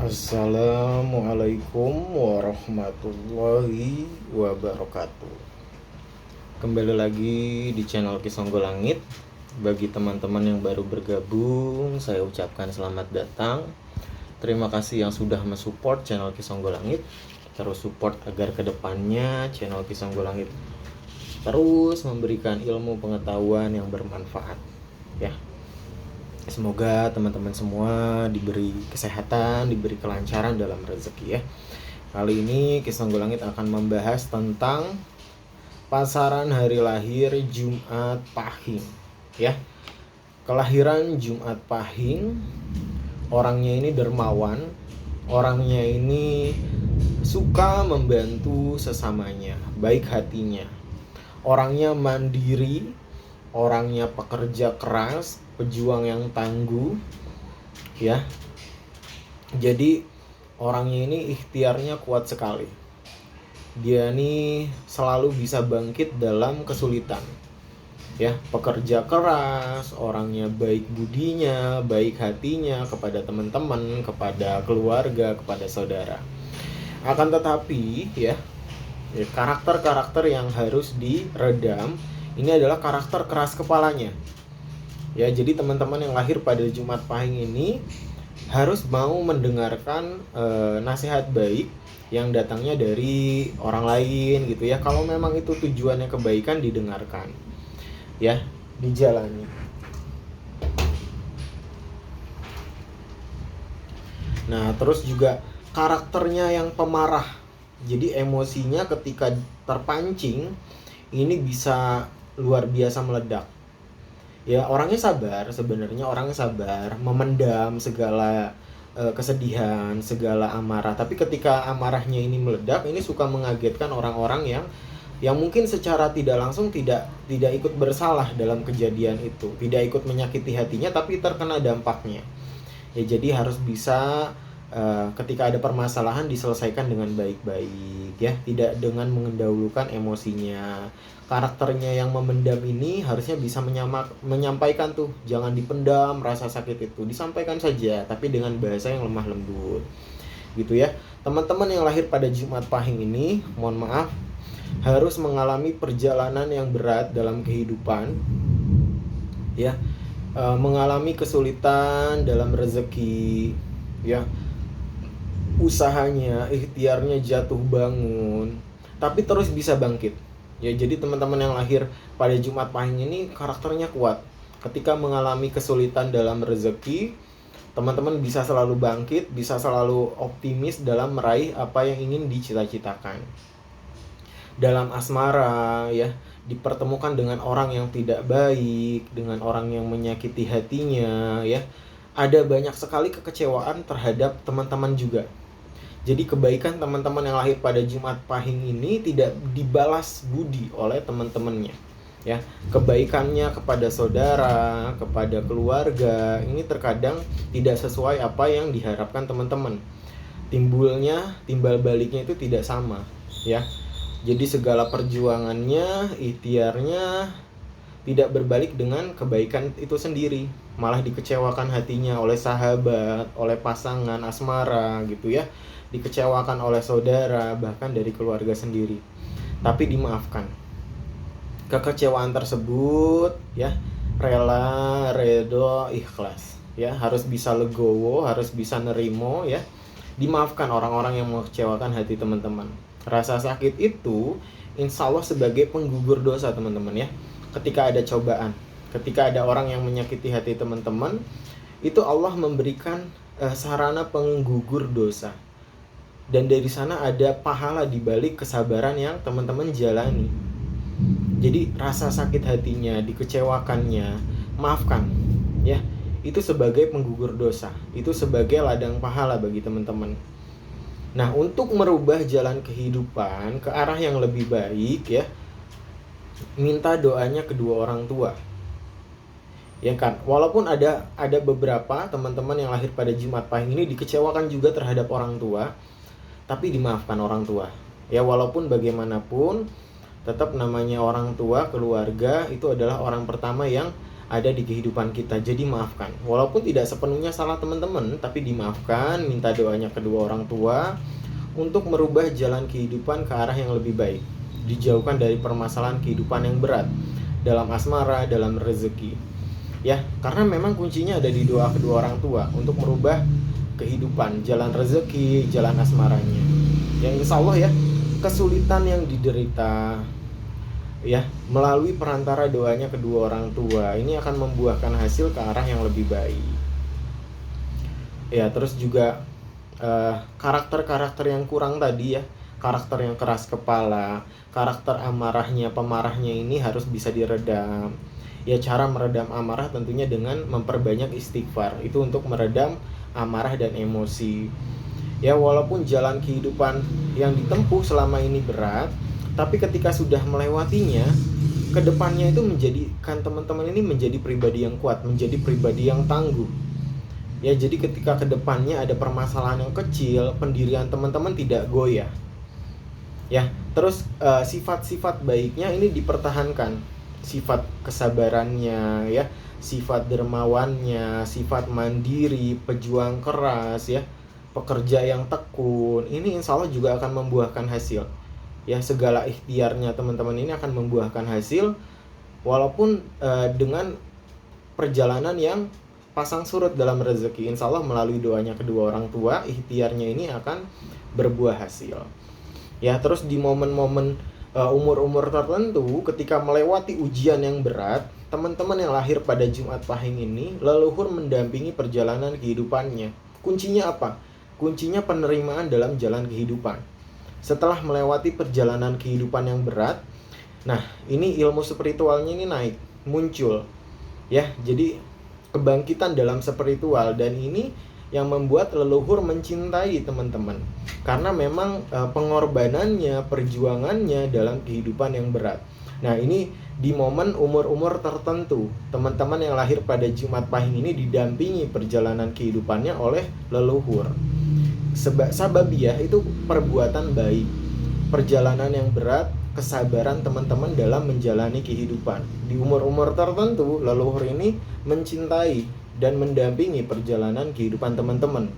Assalamualaikum warahmatullahi wabarakatuh. Kembali lagi di channel Kisonggo Langit. Bagi teman-teman yang baru bergabung, saya ucapkan selamat datang. Terima kasih yang sudah mensupport channel Kisonggo Langit. Terus support agar kedepannya channel Kisonggo Langit terus memberikan ilmu pengetahuan yang bermanfaat, ya. Semoga teman-teman semua diberi kesehatan, diberi kelancaran dalam rezeki, ya. Kali ini Kisonggo Langit akan membahas tentang pasaran hari lahir Jumat Pahing, ya. Kelahiran Jumat Pahing, orangnya ini dermawan, orangnya ini suka membantu sesamanya, baik hatinya. Orangnya mandiri, orangnya pekerja keras, pejuang yang tangguh, ya. Jadi orangnya ini ikhtiarnya kuat sekali. Dia ini selalu bisa bangkit dalam kesulitan, ya. Pekerja keras, orangnya baik budinya, baik hatinya kepada teman-teman, kepada keluarga, kepada saudara. Akan tetapi, ya, karakter-karakter yang harus diredam ini adalah karakter keras kepalanya. Ya, jadi teman-teman yang lahir pada Jumat Pahing ini harus mau mendengarkan nasihat baik yang datangnya dari orang lain, gitu ya. Kalau memang itu tujuannya kebaikan, didengarkan, ya, dijalani. Nah, terus juga karakternya yang pemarah. Jadi emosinya ketika terpancing ini bisa luar biasa meledak. Ya, orangnya sabar, sebenarnya orangnya sabar, memendam segala kesedihan, segala amarah. Tapi ketika amarahnya ini meledak, ini suka mengagetkan orang-orang yang mungkin secara tidak langsung tidak ikut bersalah dalam kejadian itu, tidak ikut menyakiti hatinya, tapi terkena dampaknya. Ya, jadi harus bisa ketika ada permasalahan diselesaikan dengan baik-baik, ya, tidak dengan mengendahulukan emosinya. Karakternya yang memendam ini harusnya bisa menyampaikan tuh, jangan dipendam rasa sakit itu, disampaikan saja tapi dengan bahasa yang lemah lembut, gitu ya. Teman-teman yang lahir pada Jumat Pahing ini, mohon maaf, harus mengalami perjalanan yang berat dalam kehidupan, ya. Mengalami kesulitan dalam rezeki, ya. Usahanya, ikhtiarnya jatuh bangun, tapi terus bisa bangkit. Ya, jadi teman-teman yang lahir pada Jumat Pahing ini karakternya kuat. Ketika mengalami kesulitan dalam rezeki, teman-teman bisa selalu bangkit, bisa selalu optimis dalam meraih apa yang ingin dicita-citakan. Dalam asmara, ya, dipertemukan dengan orang yang tidak baik, dengan orang yang menyakiti hatinya, ya. Ada banyak sekali kekecewaan terhadap teman-teman juga. Jadi kebaikan teman-teman yang lahir pada Jumat Pahing ini tidak dibalas budi oleh teman-temannya, ya. Kebaikannya kepada saudara, kepada keluarga, ini terkadang tidak sesuai apa yang diharapkan teman-teman. Timbal baliknya itu tidak sama, ya. Jadi segala perjuangannya, ikhtiarnya tidak berbalik dengan kebaikan itu sendiri, malah dikecewakan hatinya oleh sahabat, oleh pasangan asmara, gitu ya. Dikecewakan oleh saudara, bahkan dari keluarga sendiri. Tapi dimaafkan. Kekecewaan tersebut, ya, rela, redo, ikhlas, ya. Harus bisa legowo, harus bisa nerimo, ya. Dimaafkan orang-orang yang mengecewakan hati teman-teman. Rasa sakit itu insya Allah sebagai penggugur dosa, teman-teman, ya. Ketika ada cobaan, ketika ada orang yang menyakiti hati teman-teman, itu Allah memberikan sarana penggugur dosa. Dan dari sana ada pahala di balik kesabaran yang teman-teman jalani. Jadi rasa sakit hatinya, dikecewakannya, maafkan, ya. Itu sebagai penggugur dosa, itu sebagai ladang pahala bagi teman-teman. Nah, untuk merubah jalan kehidupan ke arah yang lebih baik, ya, minta doanya kedua orang tua, ya kan. Walaupun ada beberapa teman-teman yang lahir pada Jumat Pahing ini dikecewakan juga terhadap orang tua, tapi dimaafkan orang tua, ya. Walaupun bagaimanapun tetap namanya orang tua, keluarga itu adalah orang pertama yang ada di kehidupan kita. Jadi maafkan. Walaupun tidak sepenuhnya salah teman-teman, tapi dimaafkan, minta doanya kedua orang tua untuk merubah jalan kehidupan ke arah yang lebih baik. Dijauhkan dari permasalahan kehidupan yang berat dalam asmara, dalam rezeki. Ya, karena memang kuncinya ada di doa kedua orang tua untuk merubah kehidupan, jalan rezeki, jalan asmaranya. Yang insya Allah ya, kesulitan yang diderita ya melalui perantara doanya kedua orang tua ini akan membuahkan hasil ke arah yang lebih baik. Ya, terus juga karakter-karakter yang kurang tadi ya, karakter yang keras kepala, karakter amarahnya, pemarahnya ini harus bisa diredam. Ya, cara meredam amarah tentunya dengan memperbanyak istighfar. Itu untuk meredam amarah dan emosi. Ya, walaupun jalan kehidupan yang ditempuh selama ini berat, tapi ketika sudah melewatinya, kedepannya itu menjadikan teman-teman ini menjadi pribadi yang kuat, menjadi pribadi yang tangguh. Ya, jadi ketika kedepannya ada permasalahan yang kecil, pendirian teman-teman tidak goyah. Ya, terus sifat-sifat baiknya ini dipertahankan, sifat kesabarannya, ya, sifat dermawannya, sifat mandiri, pejuang keras, ya, pekerja yang tekun. Ini insya Allah juga akan membuahkan hasil. Ya, segala ikhtiarnya teman-teman ini akan membuahkan hasil, walaupun dengan perjalanan yang pasang surut dalam rezeki. Insya Allah melalui doanya kedua orang tua, ikhtiarnya ini akan berbuah hasil. Ya, terus di momen-momen umur-umur tertentu, ketika melewati ujian yang berat, teman-teman yang lahir pada Jumat Pahing ini, leluhur mendampingi perjalanan kehidupannya. Kuncinya apa? Kuncinya penerimaan dalam jalan kehidupan. Setelah melewati perjalanan kehidupan yang berat, nah ini ilmu spiritualnya ini naik, muncul. Ya, jadi kebangkitan dalam spiritual, dan ini yang membuat leluhur mencintai teman-teman. Karena memang pengorbanannya, perjuangannya dalam kehidupan yang berat. Nah, ini di momen umur-umur tertentu, teman-teman yang lahir pada Jumat Pahing ini didampingi perjalanan kehidupannya oleh leluhur. Sababiyah itu perbuatan baik, perjalanan yang berat, kesabaran teman-teman dalam menjalani kehidupan. Di umur-umur tertentu, leluhur ini mencintai dan mendampingi perjalanan kehidupan teman-teman.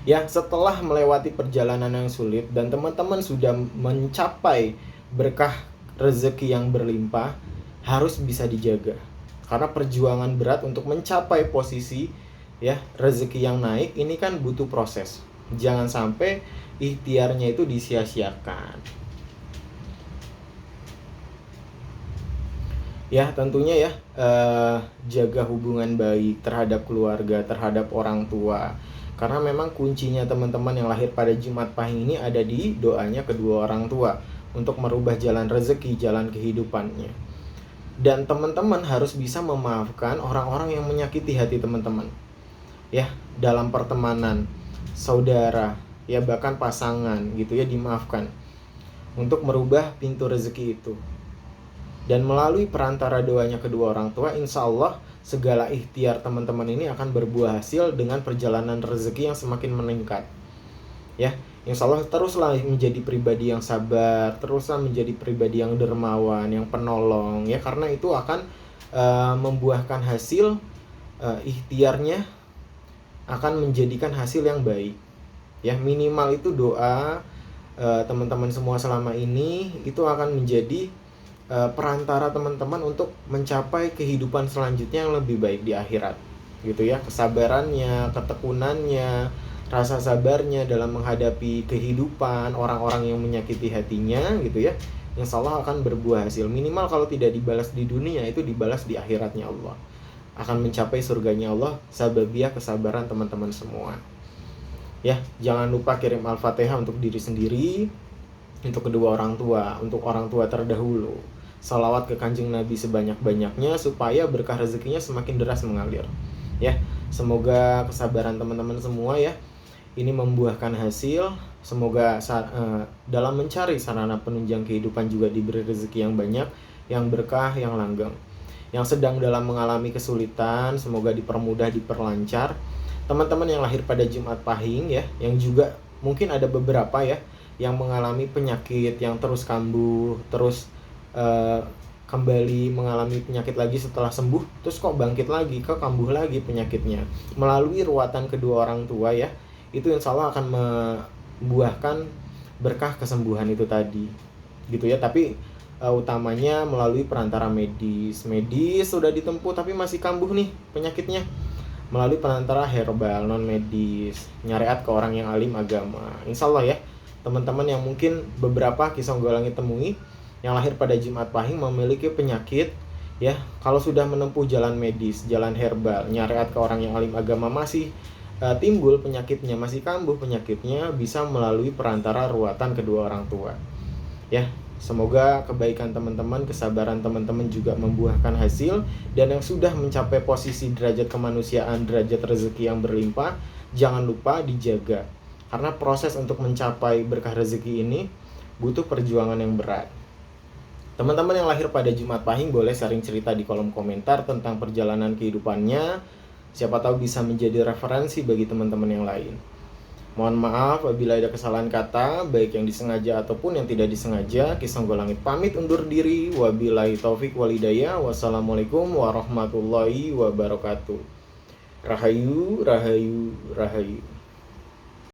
Ya, setelah melewati perjalanan yang sulit dan teman-teman sudah mencapai berkah rezeki yang berlimpah, harus bisa dijaga. Karena perjuangan berat untuk mencapai posisi ya rezeki yang naik ini kan butuh proses. Jangan sampai ikhtiarnya itu disia-siakan. Ya, tentunya ya jaga hubungan baik terhadap keluarga, terhadap orang tua. Karena memang kuncinya teman-teman yang lahir pada Jumat Pahing ini ada di doanya kedua orang tua untuk merubah jalan rezeki, jalan kehidupannya. Dan teman-teman harus bisa memaafkan orang-orang yang menyakiti hati teman-teman. Ya, dalam pertemanan, saudara, ya bahkan pasangan gitu ya, dimaafkan untuk merubah pintu rezeki itu. Dan melalui perantara doanya kedua orang tua, insya Allah segala ikhtiar teman-teman ini akan berbuah hasil dengan perjalanan rezeki yang semakin meningkat. Ya, insya Allah teruslah menjadi pribadi yang sabar, teruslah menjadi pribadi yang dermawan, yang penolong, ya, karena itu akan membuahkan hasil, ikhtiarnya akan menjadikan hasil yang baik. Ya, minimal itu doa teman-teman semua selama ini itu akan menjadi perantara teman-teman untuk mencapai kehidupan selanjutnya yang lebih baik di akhirat, gitu ya. Kesabarannya, ketekunannya, rasa sabarnya dalam menghadapi kehidupan orang-orang yang menyakiti hatinya, gitu ya, insya Allah akan berbuah hasil. Minimal kalau tidak dibalas di dunia, itu dibalas di akhiratnya Allah, akan mencapai surganya Allah, sababiyah kesabaran teman-teman semua. Ya, jangan lupa kirim Al-Fatihah untuk diri sendiri, untuk kedua orang tua, untuk orang tua terdahulu. Salawat ke Kanjeng Nabi sebanyak-banyaknya supaya berkah rezekinya semakin deras mengalir. Ya, semoga kesabaran teman-teman semua ya ini membuahkan hasil. Semoga dalam mencari sarana penunjang kehidupan juga diberi rezeki yang banyak, yang berkah, yang langgeng. Yang sedang dalam mengalami kesulitan, semoga dipermudah, diperlancar. Teman-teman yang lahir pada Jumat Pahing ya, yang juga mungkin ada beberapa ya yang mengalami penyakit yang terus kambuh, terus kembali mengalami penyakit lagi setelah sembuh, terus kok bangkit lagi, kok kambuh lagi penyakitnya. Melalui ruatan kedua orang tua ya, itu insya Allah akan membuahkan berkah kesembuhan itu tadi. Gitu ya, tapi utamanya melalui perantara medis. Medis sudah ditempuh tapi masih kambuh nih penyakitnya, melalui perantara herbal non medis, nyariat ke orang yang alim agama. Insya Allah ya, teman-teman yang mungkin beberapa Kisah Gonggala Langit temui yang lahir pada Jumat Pahing memiliki penyakit ya, kalau sudah menempuh jalan medis, jalan herbal, nyariat ke orang yang alim agama, masih timbul penyakitnya, masih kambuh penyakitnya, bisa melalui perantara ruatan kedua orang tua ya. Semoga kebaikan teman-teman, kesabaran teman-teman juga membuahkan hasil. Dan yang sudah mencapai posisi derajat kemanusiaan, derajat rezeki yang berlimpah, jangan lupa dijaga. Karena proses untuk mencapai berkah rezeki ini butuh perjuangan yang berat. Teman-teman yang lahir pada Jumat Pahing boleh sharing cerita di kolom komentar tentang perjalanan kehidupannya. Siapa tahu bisa menjadi referensi bagi teman-teman yang lain. Mohon maaf apabila ada kesalahan kata, baik yang disengaja ataupun yang tidak disengaja. Kisah Gonggala Langit pamit undur diri. Wabillahi taufik walhidayah. Wassalamualaikum warahmatullahi wabarakatuh. Rahayu, rahayu, rahayu.